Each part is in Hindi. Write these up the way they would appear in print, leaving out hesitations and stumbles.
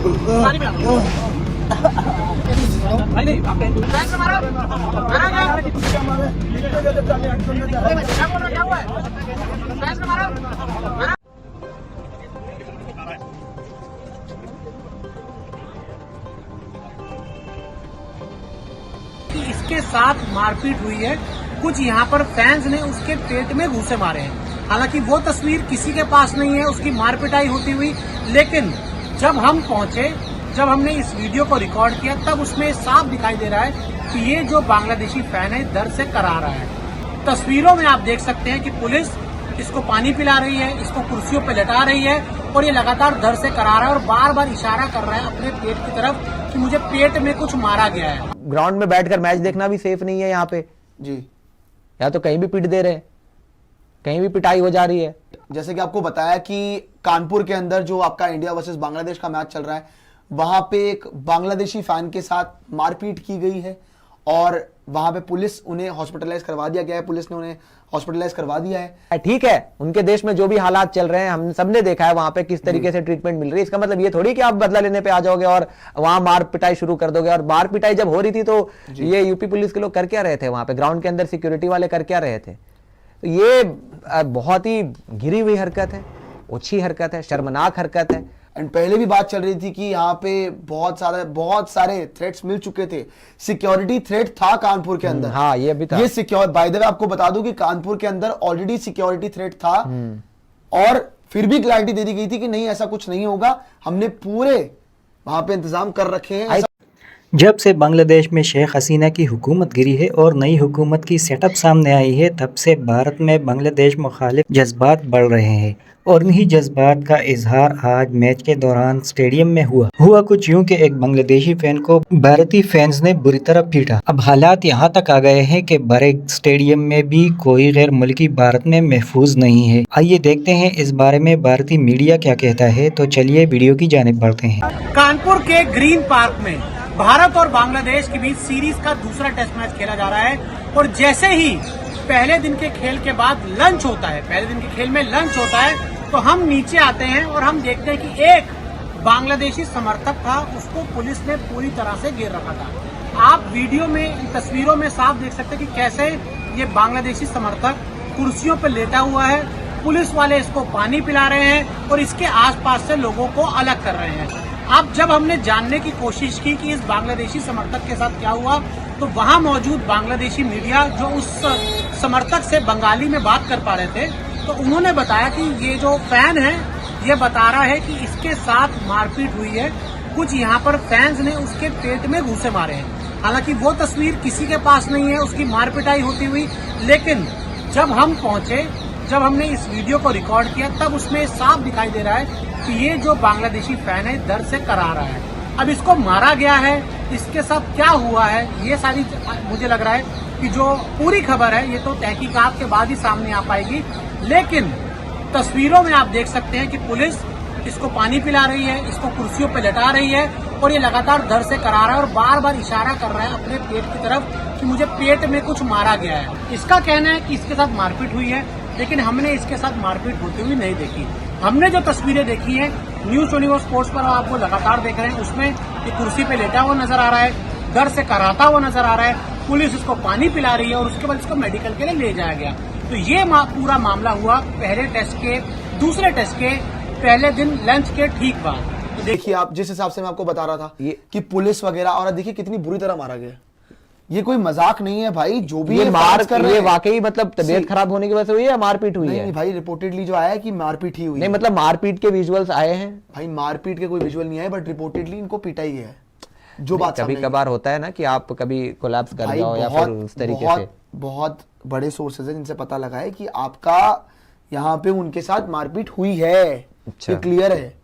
पानी में भाई नहीं आप बैग से मारो मारा क्या हुआ है बैग से मारो मारा। इसके साथ मारपीट हुई है। कुछ यहाँ पर फैंस ने उसके पेट में घूंसे मारे हैं। हालांकि वो तस्वीर किसी के पास नहीं है उसकी मारपिटाई होती हुई, लेकिन जब हम पहुंचे, जब हमने इस वीडियो को रिकॉर्ड किया, तब उसमें साफ दिखाई दे रहा है कि ये जो बांग्लादेशी फैन है दर्द से करा रहा है। तस्वीरों में आप देख सकते हैं कि पुलिस इसको पानी पिला रही है, इसको कुर्सियों पर लेटा रही है और ये लगातार दर्द से करा रहा है और बार बार इशारा कर रहा है अपने पेट की तरफ कि मुझे पेट में कुछ मारा गया है। ग्राउंड में बैठकर मैच देखना भी सेफ नहीं है यहाँ पे जी। या तो कहीं भी पीट दे रहे हैं, कहीं भी पिटाई हो जा रही है। जैसे कि आपको बताया कि कानपुर के अंदर जो आपका इंडिया वर्सेस बांग्लादेश का मैच चल रहा है, वहां पे एक बांग्लादेशी फैन के साथ मारपीट की गई है और वहां पे पुलिस उन्हें हॉस्पिटलाइज करवा दिया गया है। पुलिस ने उन्हें हॉस्पिटलाइज करवा दिया है। ठीक है, उनके देश में जो भी हालात चल रहे हैं हम सबने देखा है वहां पे किस तरीके से ट्रीटमेंट मिल रही है। इसका मतलब ये थोड़ी कि आप बदला लेने पे आ जाओगे और वहां मार पिटाई शुरू कर दोगे। और मार पिटाई जब हो रही थी तो ये यूपी पुलिस के लोग कर क्या रहे थे वहां पे, ग्राउंड के अंदर सिक्योरिटी वाले कर क्या रहे थे। तो ये बहुत ही घिरी हुई हरकत है, ओछी हरकत है, शर्मनाक हरकत है। एंड पहले भी बात चल रही थी कि यहाँ पे बहुत सारे थ्रेट्स मिल चुके थे। सिक्योरिटी थ्रेट था कानपुर के अंदर। हाँ, ये भी था। ये सिक्योर बाय द वे आपको बता दूं कि कानपुर के अंदर ऑलरेडी सिक्योरिटी थ्रेट था और फिर भी क्लैरिटी दे दी गई थी कि नहीं ऐसा कुछ नहीं होगा, हमने पूरे वहां पे इंतजाम कर रखे हैं। जब से बांग्लादेश में शेख हसीना की हुकूमत गिरी है और नई हुकूमत की सेटअप सामने आई है, तब से भारत में बांग्लादेश मुखालिफ जज्बात बढ़ रहे हैं और इन्हीं जज्बात का इजहार आज मैच के दौरान स्टेडियम में हुआ कुछ यूं कि एक बांग्लादेशी फैन को भारतीय फैंस ने बुरी तरह पीटा। अब हालात यहां तक आ गए हैं कि बड़े स्टेडियम में भी कोई गैर मुल्की भारत में महफूज नहीं है। आइए देखते हैं इस बारे में भारतीय मीडिया क्या कहता है। तो चलिए वीडियो की जानिब बढ़ते हैं। कानपुर के ग्रीन पार्क में भारत और बांग्लादेश के बीच सीरीज का दूसरा टेस्ट मैच खेला जा रहा है और जैसे ही पहले दिन के खेल के बाद लंच होता है, पहले दिन के खेल में लंच होता है, तो हम नीचे आते हैं और हम देखते हैं कि एक बांग्लादेशी समर्थक था, उसको पुलिस ने पूरी तरह से घेर रखा था। आप वीडियो में, इन तस्वीरों में साफ देख सकते हैं कि कैसे ये बांग्लादेशी समर्थक कुर्सियों पर लेटा हुआ है, पुलिस वाले इसको पानी पिला रहे हैं और इसके आसपास से लोगों को अलग कर रहे हैं। अब जब हमने जानने की कोशिश की कि इस बांग्लादेशी समर्थक के साथ क्या हुआ, तो वहां मौजूद बांग्लादेशी मीडिया जो उस समर्थक से बंगाली में बात कर पा रहे थे, तो उन्होंने बताया कि ये जो फैन है ये बता रहा है कि इसके साथ मारपीट हुई है। कुछ यहाँ पर फैंस ने उसके पेट में घूंसे मारे हैं। हालांकि वो तस्वीर किसी के पास नहीं है उसकी मारपिटाई होती हुई, लेकिन जब हम पहुंचे, जब हमने इस वीडियो को रिकॉर्ड किया, तब उसमें साफ दिखाई दे रहा है कि ये जो बांग्लादेशी फैन है दर्द से करा रहा है। अब इसको मारा गया है, इसके साथ क्या हुआ है, ये सारी मुझे लग रहा है कि जो पूरी खबर है ये तो तहकीकात के बाद ही सामने आ पाएगी। लेकिन तस्वीरों में आप देख सकते हैं कि पुलिस इसको पानी पिला रही है, इसको कुर्सियों पर लेटा रही है और ये लगातार दर्द से करा रहा है और बार बार इशारा कर रहा है अपने पेट की तरफ कि मुझे पेट में कुछ मारा गया है। इसका कहना है कि इसके साथ मारपीट हुई है, लेकिन हमने इसके साथ मारपीट होती हुई नहीं देखी। हमने जो तस्वीरें देखी हैं न्यूज 24 स्पोर्ट्स पर आपको लगातार देख रहे हैं, उसमें ये कुर्सी पे लेटा हुआ नजर आ रहा है, दर्द से कराता हुआ नजर आ रहा है, पुलिस इसको पानी पिला रही है और उसके बाद इसको मेडिकल के लिए ले जाया गया। तो ये पूरा मामला हुआ पहले टेस्ट के, दूसरे टेस्ट के पहले दिन लंच के ठीक बाद। तो देखिए आप जिस हिसाब से मैं आपको बता रहा था कि पुलिस वगैरह, और देखिए कितनी बुरी तरह मारा गया। ये कोई मजाक नहीं है भाई, जो भी ये मार कर रहे हैं वाकई मतलब तबीयत खराब होने की वजह से हुई है या मारपीट हुई है? नहीं भाई, रिपोर्टेडली जो आया है कि मारपीट ही हुई नहीं, मतलब मारपीट के विजुअल्स आए हैं भाई। मारपीट के कोई विजुअल नहीं आए, बट रिपोर्टेडली इनको पीटा ही है। जो बात कभी कभार होता है ना कि आप कभी कोलैप्स कर जाओ या फिर उस तरीके से। बहुत बड़े सोर्सेज हैं जिनसे पता लगा है कि आपका यहाँ पे उनके साथ मारपीट हुई है। ये क्लियर है।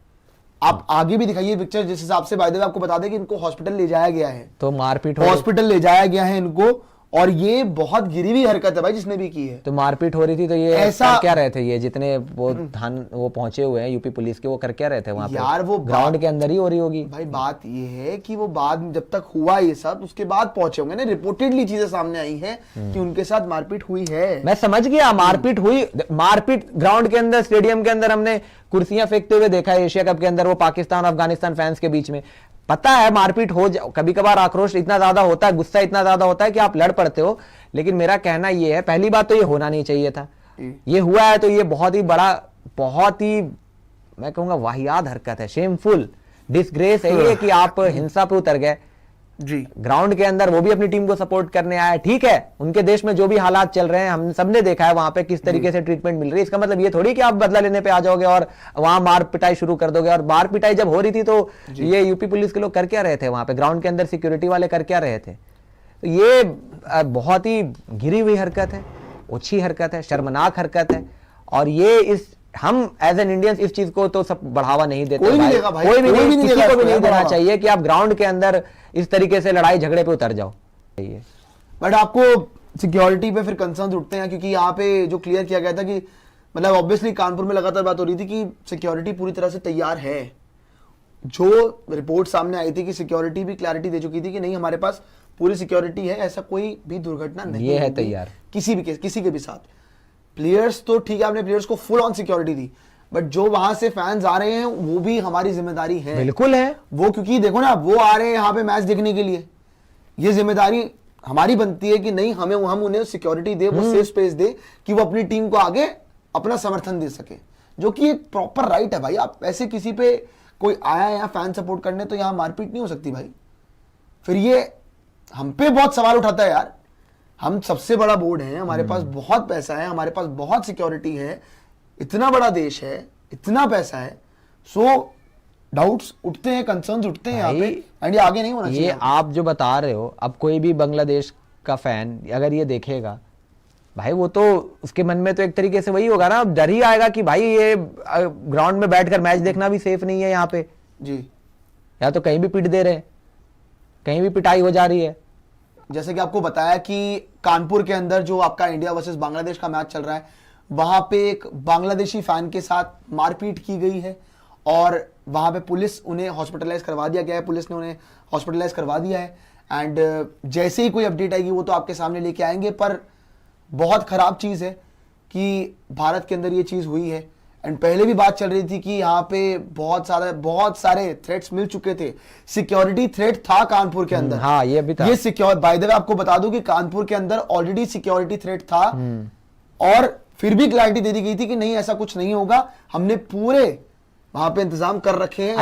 आप आगे भी दिखाइए पिक्चर, जिस हिसाब से बाय द वे आपको बता दें कि इनको हॉस्पिटल ले जाया गया है। तो मारपीट हॉस्पिटल ले जाया गया है इनको और ये बहुत गिरी हुई हरकत है भाई जिसने भी की है। तो मारपीट हो रही थी तो ये ऐसा कर क्या रहे थे, ये जितने वो वो पहुंचे हुए हैं यूपी पुलिस के, वो कर क्या रहे थे वहां पे? यार वो ग्राउंड के अंदर ही हो रही होगी भाई। बात ये है कि वो बाद जब तक हुआ ये सब उसके बाद पहुंचे होंगे ना, रिपोर्टेडली चीजें सामने आई हैं कि उनके साथ मारपीट हुई है। मैं समझ गया मारपीट हुई, मारपीट ग्राउंड के अंदर, स्टेडियम के अंदर हमने कुर्सियां फेंकते हुए देखा है एशिया कप के अंदर, वो पाकिस्तान और अफगानिस्तान फैंस के बीच में। पता है मारपीट हो कभी कभार आक्रोश इतना ज्यादा होता है, गुस्सा इतना ज्यादा होता है कि आप लड़ पड़ते हो, लेकिन मेरा कहना ये है, पहली बात तो ये होना नहीं चाहिए था, ये हुआ है तो ये बहुत ही बड़ा, बहुत ही मैं कहूंगा वाहियात हरकत है, शेमफुल, डिसग्रेस है ये कि आप हिंसा पे उतर गए जी। ग्राउंड के अंदर, वो भी अपनी टीम को सपोर्ट करने आया। ठीक है, उनके देश में जो भी हालात चल रहे हैं हम सबने देखा है वहां पे किस तरीके से ट्रीटमेंट मिल रही है। इसका मतलब ये थोड़ी कि आप बदला लेने पे आ जाओगे और वहां मार पिटाई शुरू कर दोगे। और मार पिटाई जब हो रही थी तो ये यूपी पुलिस के लोग कर क्या रहे थे वहां पे, ग्राउंड के अंदर सिक्योरिटी वाले कर क्या रहे थे? तो ये बहुत ही घिरी हुई हरकत है, ओछी हरकत है, शर्मनाक हरकत है। और ये इस हम एज एन इंडियंस इस चीज को तो सब बढ़ावा नहीं देते, कोई नहीं देगा भाई, कोई भी नहीं, किसी देगा को भी नहीं देना बढ़ावा। चाहिए कि आप ग्राउंड के अंदर इस तरीके से लड़ाई झगड़े पे उतर जाओ। बट आपको सिक्योरिटी पे फिर कंसर्न उठते हैं क्योंकि यहाँ पे जो क्लियर किया गया था कि मतलब ऑब्वियसली कानपुर में लगातार बात हो रही थी कि सिक्योरिटी पूरी तरह से तैयार है। जो रिपोर्ट सामने आई थी कि सिक्योरिटी भी क्लैरिटी दे चुकी थी कि नहीं हमारे पास पूरी सिक्योरिटी है, ऐसा कोई भी दुर्घटना नहीं ये है होगी तैयार किसी के भी साथ। प्लेयर्स तो ठीक है, आपने प्लेयर्स को full on security the, but जो वहां से फैंस आ रहे हैं वो भी हमारी जिम्मेदारी है। बिल्कुल है वो, क्योंकि देखो ना वो आ रहे हैं यहाँ पे मैच देखने के लिए, ये जिम्मेदारी हमारी बनती है कि नहीं हम उन्हें सिक्योरिटी दे, वो सेफ स्पेस दे कि वो अपनी टीम को आगे अपना समर्थन दे सके, जो कि एक प्रॉपर राइट है भाई। आप ऐसे किसी पे कोई आया है यहाँ फैन सपोर्ट करने तो यहाँ मारपीट नहीं हो सकती भाई। फिर ये हम पे बहुत सवाल उठाता है यार। हम सबसे बड़ा बोर्ड है, हमारे पास बहुत पैसा है, हमारे पास बहुत सिक्योरिटी है, इतना बड़ा देश है, इतना पैसा है, सो डाउट्स उठते हैं, कंसर्न्स उठते हैं यहाँ पे, एंड ये आगे नहीं होना चाहिए। ये आप जो बता रहे हो, अब कोई भी बांग्लादेश का फैन अगर ये देखेगा भाई, वो तो उसके मन में तो एक तरीके से वही होगा ना, डर ही आएगा कि भाई ये ग्राउंड में बैठकर मैच देखना भी सेफ नहीं है यहाँ पे जी। या तो कहीं भी पीट दे रहे, कहीं भी पिटाई हो जा रही है। जैसे कि आपको बताया कि कानपुर के अंदर जो आपका इंडिया वर्सेस बांग्लादेश का मैच चल रहा है, वहां पे एक बांग्लादेशी फैन के साथ मारपीट की गई है और वहां पे पुलिस उन्हें हॉस्पिटलाइज करवा दिया गया है, पुलिस ने उन्हें हॉस्पिटलाइज करवा दिया है। एंड जैसे ही कोई अपडेट आएगी वो तो आपके सामने लेके आएंगे, पर बहुत खराब चीज है कि भारत के अंदर ये चीज हुई है। एंड पहले भी बात चल रही थी कि यहाँ पे बहुत सारे थ्रेट्स मिल चुके थे, सिक्योरिटी थ्रेट था कानपुर के अंदर। हाँ, ये भी था। ये सिक्योर बाय द वे आपको बता दूं कि कानपुर के अंदर ऑलरेडी सिक्योरिटी थ्रेट था और फिर भी क्लैरिटी दे दी गई थी कि नहीं ऐसा कुछ नहीं होगा, हमने पूरे वहां पे इंतजाम कर रखे हैं।